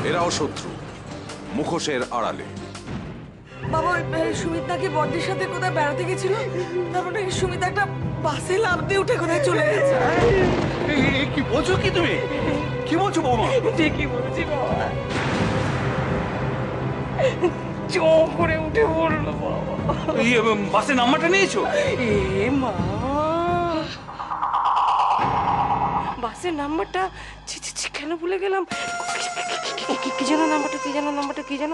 এরাও শত্রু, মুখোশের আড়ালে। বাবা ওই সুমিত নাকি বড়দির সাথে কোথায় বেড়াতে গেছিল, তারপর নাকি সুমিত একটা বাসে লাফ দিয়ে উঠে কোথায় চলে গেছে। কি বলছো কি তুমি? কি বলছো বৌমা? ঠিকই বলছি বাবা, চো করে উঠে পড়লো বাবা। বাসের নাম্বারটা নিয়েছো? এ মা, বাসের নাম্বারটা কেন ভুলে গেলাম। কি যেন নাম্বারটা, কি যেন নাম্বারটা, কি যেন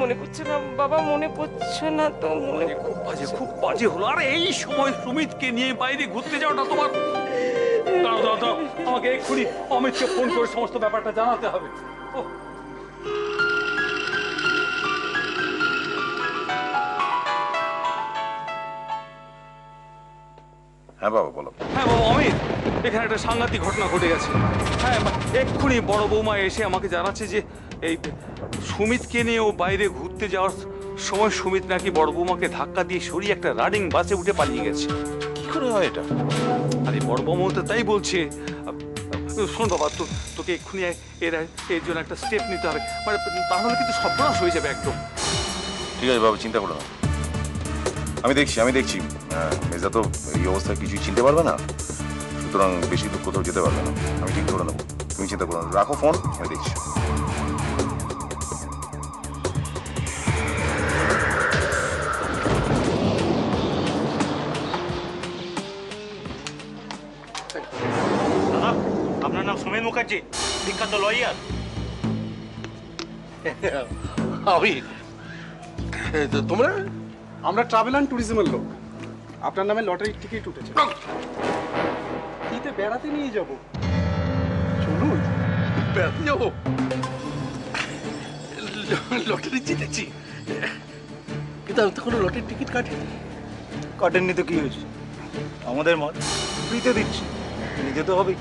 মনে পড়ছে না বাবা, মনে পড়ছে না তো। খুব বাজে হলো। আরে এই সময় সুমিতকে নিয়ে বাইরে ঘুরতে যাওয়াটা তোমার। দাঁড়াও দাঁড়াও দাঁড়াও, আমাকে এক্ষুনি অমিতকে ফোন করে সমস্ত ব্যাপারটা জানাতে হবে। হ্যাঁ বাবা বলো। হ্যাঁ বাবা অমিত, এখানে একটা সাংঘাতিক ঘটনা ঘটে গেছে। হ্যাঁ এক্ষুনি বড় বৌমা এসে আমাকে জানাচ্ছে যে এই সুমিতকে নিয়ে ও বাইরে ঘুরতে যাওয়ার সময় সুমিত নাকি বড় বৌমাকে ধাক্কা দিয়ে সরিয়ে একটা রানিং বাসে উঠে পালিয়ে গেছে। কি করে হয় এটা? আরে বড় বৌমা তো তাই বলছে। শোন বাবা, তোকে এক্ষুনি এর জন্য একটা স্টেপ নিতে হবে, মানে তাহলে কিন্তু সর্বনাশ হয়ে যাবে একদম। ঠিক আছে বাবা, চিন্তা করো না, আমি দেখছি। মেজদা তো এই অবস্থায় কিছুই চিনতে পারবে না, সুতরাং বেশি দূর কোথাও যেতে পারবে না। আমি ঠিক ধরে নেবো, তুমি চিন্তা করো না। রাখো ফোন, আমি দেখছি। আপনার নাম সুমেন মুখার্জি, বিখ্যাত লয়ার। তোমরা? আমরা ট্রাভেল অ্যান্ড ট্যুরিজমের লোক। আপনার নামে লটারির টিকিট উঠেছে, ঈদে বেড়াতে নিয়ে যাব। চলুন। বেড়াতে যাবো? লটারি জিতেছি, কিন্তু আমি তো কোনো লটারির টিকিট কাটিনি। কাটেননি তো কি হয়েছে? আমাদের মত ফ্রিতে দিচ্ছি, নিতে তো হবেই।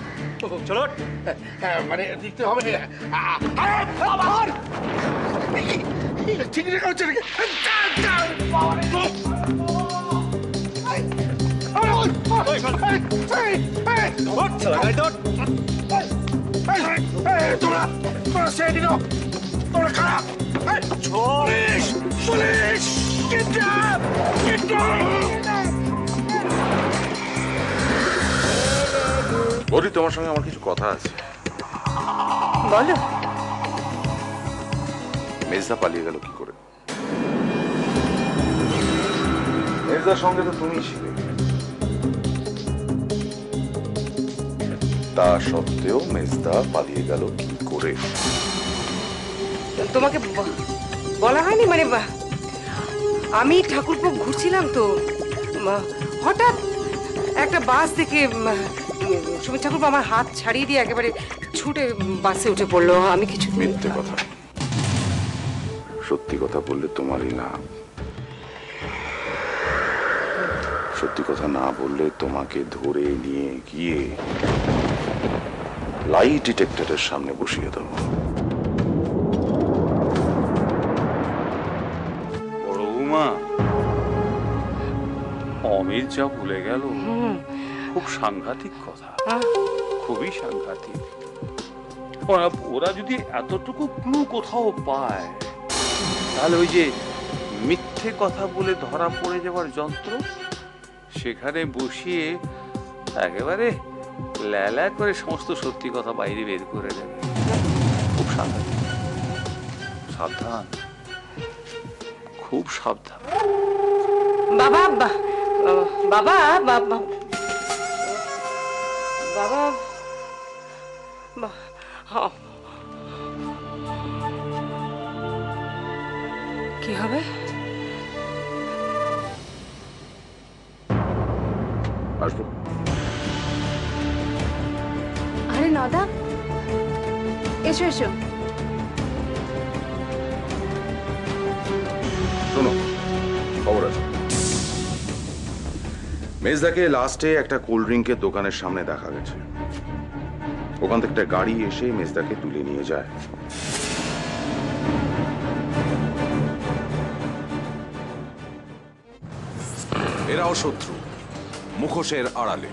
চলো। মানে দিতে হবে। টিকিট কাটছে নাকি? তোমরা সে দিন তোমরা খারাপ। Police police, kidnap kidnap. বলি, তোমার সঙ্গে আমার কিছু কথা আছে। বলো। মেজদা পালিয়ে গেল কি করে? মেজদার সঙ্গে তো তুমি ছিলে, তা সত্ত্বেও মেজদা পালিয়ে গেল কি করে? তোমাকে বলা হয়নি? মানে আমি ঠাকুরপো ঘুরছিলাম তো, হঠাৎ একটা বাস দেখে সুমিত ঠাকুরপো আমার হাত ছাড়িয়ে দিয়ে একেবারে ছুটে বাসে উঠে পড়লো। আমি কিছু মিথ্যে কথা, সত্যি কথা বললে তোমারই লাভ। সত্যি কথা না বললে তোমাকে ধরে নিয়ে গিয়ে লাই ডিটেক্টরের সামনে বসিয়ে দেবো। বড় বৌমা, অমিত যা ভুলে গেল খুব সাংঘাতিক কথা, খুবই সাংঘাতিক। ওরা যদি এতটুকু ক্লু কোথাও পায়, তাহলে ওই যে মিথ্যে কথা বলে ধরা পড়ে যাওয়ার যন্ত্র, সেখানে বসিয়ে একেবারে ল্যালা করে সমস্ত সত্যি কথা বাইরে বের করে দেবে। খুব সাবধান, সাবধান, খুব সাবধান। বাবা বাবা বাবা বাবা, কি হবে? আসবো। আরে নদা, এসো এসো। শোনো, খবর আছে। মেজদাকে লাস্টে একটা কোল্ড ড্রিঙ্কের দোকানের সামনে দেখা গেছে। ওখান থেকে একটা গাড়ি এসে মেজদাকে তুলে নিয়ে যায়। এরাও শত্রু, মুখোশের আড়ালে।